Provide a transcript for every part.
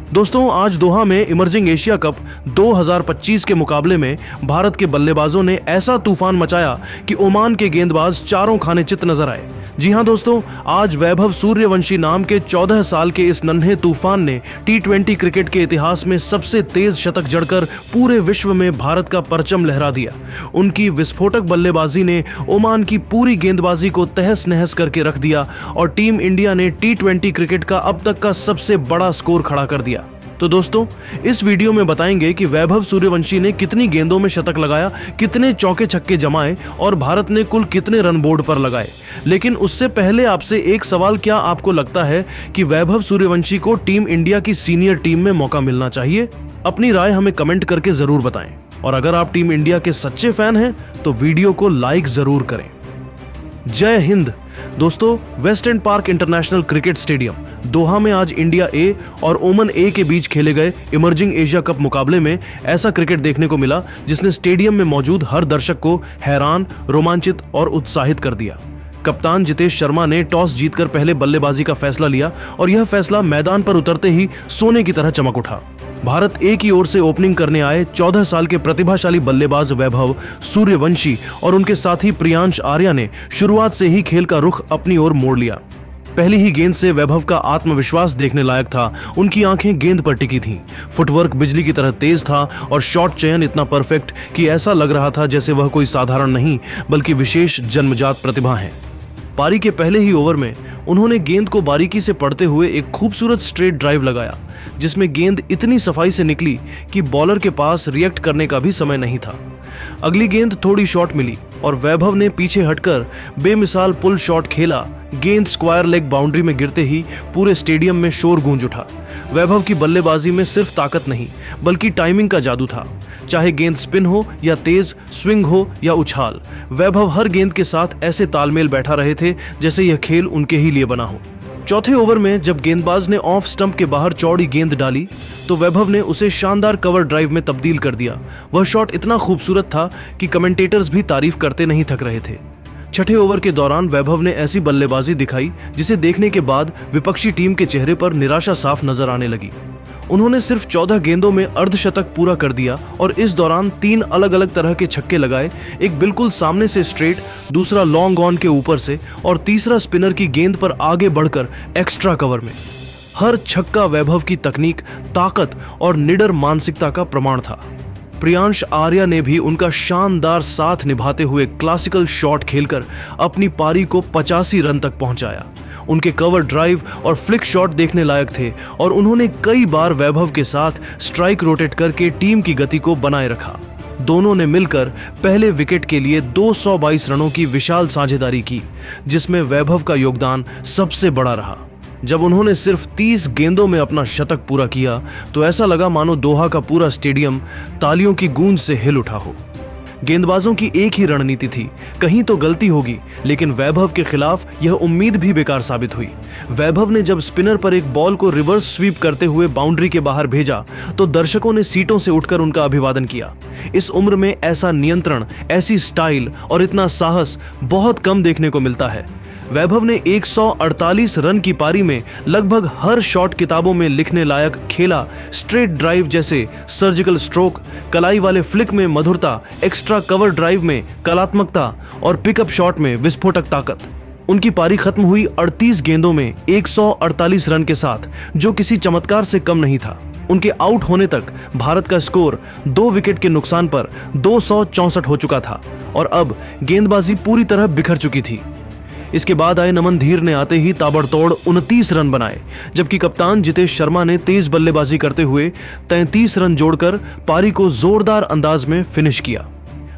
दोस्तों, आज दोहा में इमर्जिंग एशिया कप 2025 के मुकाबले में भारत के बल्लेबाजों ने ऐसा तूफान मचाया कि ओमान के गेंदबाज चारों खाने चित नजर आए। जी हां दोस्तों, आज वैभव सूर्यवंशी नाम के 14 साल के इस नन्हे तूफान ने T20 क्रिकेट के इतिहास में सबसे तेज शतक जड़कर पूरे विश्व में भारत का परचम लहरा दिया। उनकी विस्फोटक बल्लेबाजी ने ओमान की पूरी गेंदबाजी को तहस नहस करके रख दिया और टीम इंडिया ने T20 क्रिकेट का अब तक का सबसे बड़ा स्कोर खड़ा कर दिया। तो दोस्तों, इस वीडियो में बताएंगे कि वैभव सूर्यवंशी ने कितनी गेंदों में शतक लगाया, कितने चौके छक्के जमाए और भारत ने कुल कितने रन बोर्ड पर लगाए। लेकिन उससे पहले आपसे एक सवाल, क्या आपको लगता है कि वैभव सूर्यवंशी को टीम इंडिया की सीनियर टीम में मौका मिलना चाहिए? अपनी राय हमें कमेंट करके जरूर बताएं और अगर आप टीम इंडिया के सच्चे फैन हैं तो वीडियो को लाइक जरूर करें। जय हिंद दोस्तों, West End Park International Cricket Stadium Doha में आज इंडिया ए और ओमान ए के बीच खेले गए इमर्जिंग एशिया कप मुकाबले में ऐसा क्रिकेट देखने को मिला जिसने स्टेडियम में मौजूद हर दर्शक को हैरान, रोमांचित और उत्साहित कर दिया। कप्तान जितेश शर्मा ने टॉस जीतकर पहले बल्लेबाजी का फैसला लिया और यह फैसला मैदान पर उतरते ही सोने की तरह चमक उठा। भारत ए की ओर से ओपनिंग करने आए 14 साल के प्रतिभाशाली बल्लेबाज वैभव सूर्यवंशी और उनके साथी प्रियांश आर्या ने शुरुआत से ही खेल का रुख अपनी ओर मोड़ लिया। पहली ही गेंद से वैभव का आत्मविश्वास देखने लायक था। उनकी आंखें गेंद पर टिकी थीं। फुटवर्क बिजली की तरह तेज था और शॉट चयन इतना परफेक्ट कि ऐसा लग रहा था जैसे वह कोई साधारण नहीं बल्कि विशेष जन्मजात प्रतिभा है। पारी के पहले ही ओवर में उन्होंने गेंद को बारीकी से पढ़ते हुए एक खूबसूरत स्ट्रेट ड्राइव लगाया जिसमें गेंद इतनी सफाई से निकली कि बॉलर के पास रिएक्ट करने का भी समय नहीं था। अगली गेंद थोड़ी शॉर्ट मिली और वैभव ने पीछे हटकर बेमिसाल पुल शॉट खेला। गेंद स्क्वायर लेग बाउंड्री में गिरते ही पूरे स्टेडियम में शोर गूंज उठा। वैभव की बल्लेबाजी में सिर्फ ताकत नहीं बल्कि टाइमिंग का जादू था। चाहे गेंद स्पिन हो या तेज स्विंग हो या उछाल, वैभव हर गेंद के साथ ऐसे तालमेल बैठा रहे थे जैसे यह खेल उनके ही लिए बना हो। चौथे ओवर में जब गेंदबाज ने ऑफ स्टंप के बाहर चौड़ी गेंद डाली तो वैभव ने उसे शानदार कवर ड्राइव में तब्दील कर दिया। वह शॉट इतना खूबसूरत था कि कमेंटेटर्स भी तारीफ करते नहीं थक रहे थे। छठे ओवर के दौरान वैभव ने ऐसी बल्लेबाजी दिखाई जिसे देखने के बाद विपक्षी टीम के चेहरे पर निराशा साफ नजर आने लगी। उन्होंने सिर्फ 14 गेंदों में अर्धशतक पूरा कर दिया और इस दौरान 3 अलग अलग तरह के छक्के लगाए, एक बिल्कुल सामने से स्ट्रेट, दूसरा लॉन्ग ऑन के ऊपर से और तीसरा स्पिनर की गेंद पर आगे बढ़कर एक्स्ट्रा कवर में। हर छक्का वैभव की तकनीक, ताकत और निडर मानसिकता का प्रमाण था। प्रियांश आर्या ने भी उनका शानदार साथ निभाते हुए क्लासिकल शॉट खेलकर अपनी पारी को 85 रन तक पहुंचाया। उनके कवर ड्राइव और फ्लिक शॉट देखने लायक थे और उन्होंने कई बार वैभव के साथ स्ट्राइक रोटेट करके टीम की गति को बनाए रखा। दोनों ने मिलकर पहले विकेट के लिए 222 रनों की विशाल साझेदारी की जिसमें वैभव का योगदान सबसे बड़ा रहा। जब उन्होंने सिर्फ 30 गेंदों में अपना शतक पूरा किया तो ऐसा लगा मानो दोहा का पूरा स्टेडियम तालियों की गूंज से हिल उठा हो। गेंदबाजों की एक ही रणनीति थी, कहीं तो गलती होगी, लेकिन वैभव के खिलाफ यह उम्मीद भी बेकार साबित हुई। वैभव ने जब स्पिनर पर एक बॉल को रिवर्स स्वीप करते हुए बाउंड्री के बाहर भेजा तो दर्शकों ने सीटों से उठकर उनका अभिवादन किया। इस उम्र में ऐसा नियंत्रण, ऐसी स्टाइल और इतना साहस बहुत कम देखने को मिलता है। वैभव ने 148 रन की पारी में लगभग हर शॉट किताबों में लिखने लायक खेला। स्ट्रेट ड्राइव जैसे सर्जिकल स्ट्रोक, कलाई वाले फ्लिक में मधुरता, एक्स्ट्रा कवर ड्राइव में कलात्मकता और पिकअप शॉट में विस्फोटक ताकत। उनकी पारी खत्म हुई 38 गेंदों में 148 रन के साथ, जो किसी चमत्कार से कम नहीं था। उनके आउट होने तक भारत का स्कोर 2 विकेट के नुकसान पर 264 हो चुका था और अब गेंदबाजी पूरी तरह बिखर चुकी थी। इसके बाद आए नमन धीर ने आते ही ताबड़तोड़ 29 रन बनाए, जबकि कप्तान जितेश शर्मा ने तेज बल्लेबाजी करते हुए 33 रन जोड़कर पारी को जोरदार अंदाज में फिनिश किया।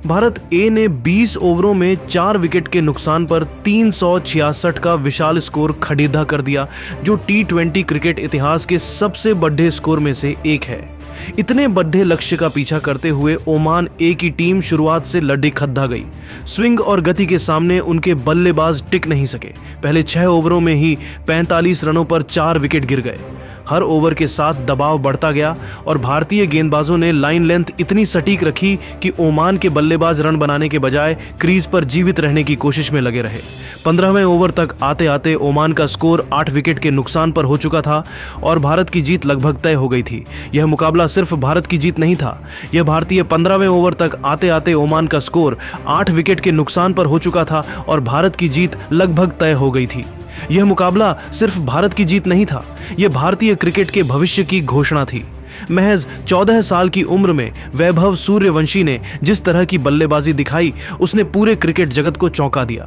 भारत ए ने 20 ओवरों में 4 विकेट के नुकसान पर 366 का विशाल स्कोर खड़ीदा कर दिया, जो T20 क्रिकेट इतिहास के सबसे बड़े स्कोर में से एक है। इतने बड़े लक्ष्य का पीछा करते हुए ओमान ए की टीम शुरुआत से लड्डी खद्दा गई। स्विंग और गति के सामने उनके बल्लेबाज टिक नहीं सके। पहले 6 ओवरों में ही 45 रनों पर 4 विकेट गिर गए। हर ओवर के साथ दबाव बढ़ता गया और भारतीय गेंदबाजों ने लाइन लेंथ इतनी सटीक रखी कि ओमान के बल्लेबाज रन बनाने के बजाय क्रीज पर जीवित रहने की कोशिश में लगे रहे। 15वें ओवर तक आते आते ओमान का स्कोर 8 विकेट के नुकसान पर हो चुका था और भारत की जीत लगभग तय हो गई थी। यह मुकाबला सिर्फ भारत की जीत नहीं था, यह भारतीय 15वें ओवर तक आते आते ओमान का स्कोर 8 विकेट के नुकसान पर हो चुका था और भारत की जीत लगभग तय हो गई थी। यह मुकाबला सिर्फ भारत की जीत नहीं था, यह भारतीय क्रिकेट के भविष्य की घोषणा थी। महज 14 साल की उम्र में वैभव सूर्यवंशी ने जिस तरह की बल्लेबाजी दिखाई, उसने पूरे क्रिकेट जगत को चौंका दिया।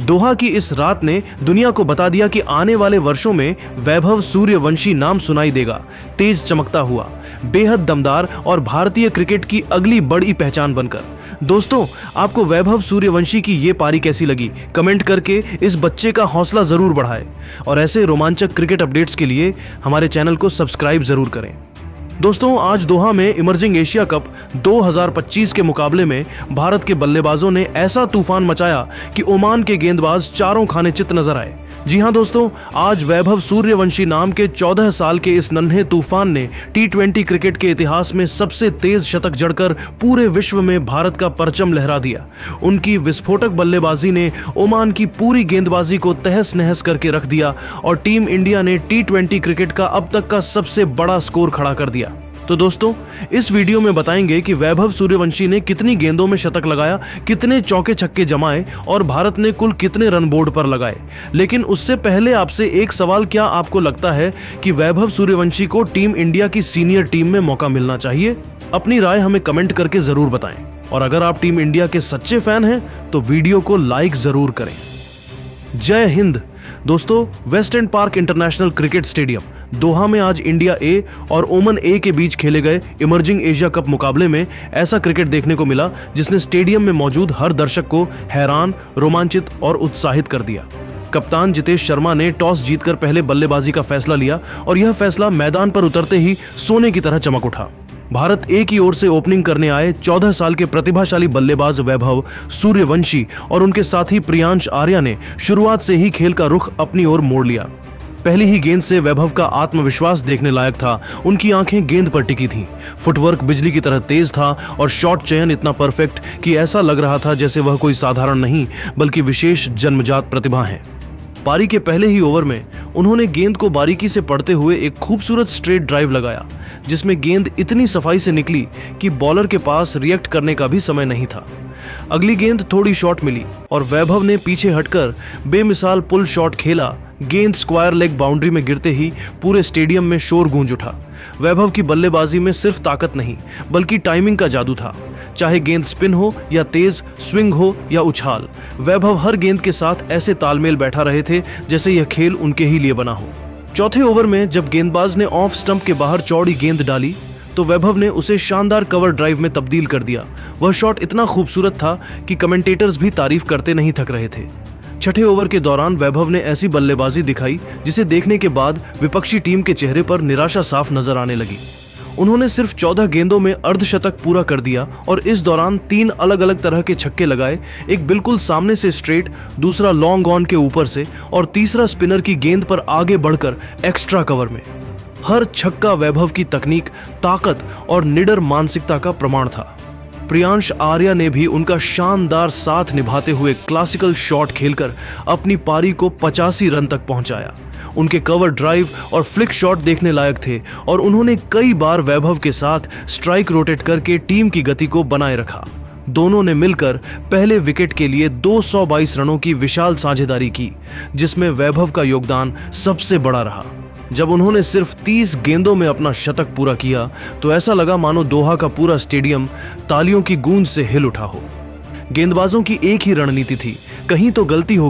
दोहा की इस रात ने दुनिया को बता दिया कि आने वाले वर्षों में वैभव सूर्यवंशी नाम सुनाई देगा, तेज चमकता हुआ, बेहद दमदार और भारतीय क्रिकेट की अगली बड़ी पहचान बनकर। दोस्तों, आपको वैभव सूर्यवंशी की ये पारी कैसी लगी? कमेंट करके इस बच्चे का हौसला जरूर बढ़ाएं और ऐसे रोमांचक क्रिकेट अपडेट्स के लिए हमारे चैनल को सब्सक्राइब जरूर करें। दोस्तों, आज दोहा में इमर्जिंग एशिया कप 2025 के मुकाबले में भारत के बल्लेबाजों ने ऐसा तूफान मचाया कि ओमान के गेंदबाज चारों खाने चित नजर आए। जी हां दोस्तों, आज वैभव सूर्यवंशी नाम के 14 साल के इस नन्हे तूफान ने T20 क्रिकेट के इतिहास में सबसे तेज शतक जड़कर पूरे विश्व में भारत का परचम लहरा दिया। उनकी विस्फोटक बल्लेबाजी ने ओमान की पूरी गेंदबाजी को तहस नहस करके रख दिया और टीम इंडिया ने T20 क्रिकेट का अब तक का सबसे बड़ा स्कोर खड़ा कर दिया। तो दोस्तों, इस वीडियो में बताएंगे कि वैभव सूर्यवंशी ने कितनी गेंदों में शतक लगाया, कितने चौके छक्के जमाए और भारत ने कुल कितने रन बोर्ड पर लगाए। लेकिन उससे पहले आपसे एक सवाल, क्या आपको लगता है कि वैभव सूर्यवंशी को टीम इंडिया की सीनियर टीम में मौका मिलना चाहिए? अपनी राय हमें कमेंट करके जरूर बताएं और अगर आप टीम इंडिया के सच्चे फैन हैं तो वीडियो को लाइक जरूर करें। जय हिंद। दोस्तों, West End Park International Cricket Stadium Doha में आज इंडिया ए और ओमान ए के बीच खेले गए इमर्जिंग एशिया कप मुकाबले में ऐसा क्रिकेट देखने को मिला जिसने स्टेडियम में मौजूद हर दर्शक को हैरान, रोमांचित और उत्साहित कर दिया। कप्तान जितेश शर्मा ने टॉस जीतकर पहले बल्लेबाजी का फैसला लिया और यह फैसला मैदान पर उतरते ही सोने की तरह चमक उठा। भारत ए की ओर से ओपनिंग करने आए 14 साल के प्रतिभाशाली बल्लेबाज वैभव सूर्यवंशी और उनके साथी प्रियांश आर्या ने शुरुआत से ही खेल का रुख अपनी ओर मोड़ लिया। पहली ही गेंद से वैभव का आत्मविश्वास देखने लायक था। उनकी आंखें गेंद पर टिकी थीं, फुटवर्क बिजली की तरह तेज था और शॉट चयन इतना परफेक्ट कि ऐसा लग रहा था जैसे वह कोई साधारण नहीं बल्कि विशेष जन्मजात प्रतिभा है। पारी के पहले ही ओवर में उन्होंने गेंद को बारीकी से पढ़ते हुए एक खूबसूरत स्ट्रेट ड्राइव लगाया जिसमें गेंद इतनी सफाई से निकली कि बॉलर के पास रिएक्ट करने का भी समय नहीं था। अगली गेंद थोड़ी शॉर्ट मिली और वैभव ने पीछे हटकर बेमिसाल पुल शॉट खेला। गेंद स्क्वायर लेग बाउंड्री में गिरते ही पूरे स्टेडियम में शोर गूंज उठा। वैभव की बल्लेबाजी में सिर्फ ताकत नहीं बल्कि टाइमिंग का जादू था। चाहे गेंद स्पिन हो या तेज स्विंग हो या उछाल, वैभव हर गेंद के साथ ऐसे तालमेल बैठा रहे थे जैसे यह खेल उनके ही लिए बना हो। चौथे ओवर में जब गेंदबाज ने ऑफ स्टंप के बाहर चौड़ी गेंद डाली तो वैभव ने उसे शानदार कवर ड्राइव में तब्दील कर दिया। वह शॉट इतना खूबसूरत था कि कमेंटेटर्स भी तारीफ करते नहीं थक रहे थे। छठे ओवर के दौरान वैभव ने ऐसी बल्लेबाजी दिखाई जिसे देखने के बाद विपक्षी टीम के चेहरे पर निराशा साफ नजर आने लगी। उन्होंने सिर्फ 14 गेंदों में अर्धशतक पूरा कर दिया और इस दौरान 3 अलग अलग तरह के छक्के लगाए, एक बिल्कुल सामने से स्ट्रेट, दूसरा लॉन्ग ऑन के ऊपर से और तीसरा स्पिनर की गेंद पर आगे बढ़कर एक्स्ट्रा कवर में। हर छक्का वैभव की तकनीक, ताकत और निडर मानसिकता का प्रमाण था। प्रियांश आर्या ने भी उनका शानदार साथ निभाते हुए क्लासिकल शॉट खेलकर अपनी पारी को 85 रन तक पहुंचाया। उनके कवर ड्राइव और फ्लिक शॉट देखने लायक थे और उन्होंने कई बार वैभव के साथ स्ट्राइक रोटेट करके टीम की गति को बनाए रखा। दोनों ने मिलकर पहले विकेट के लिए 222 रनों की विशाल साझेदारी की, जिसमें वैभव का योगदान सबसे बड़ा रहा। जब उन्होंने सिर्फ 30 गेंदों में अपना शतक पूरा किया तो ऐसा लगा मानो दोहा का पूरा स्टेडियम तालियों की गूंज से हिल उठा हो। गेंदबाजों की एक ही रणनीति थी, कहीं तो गलती हो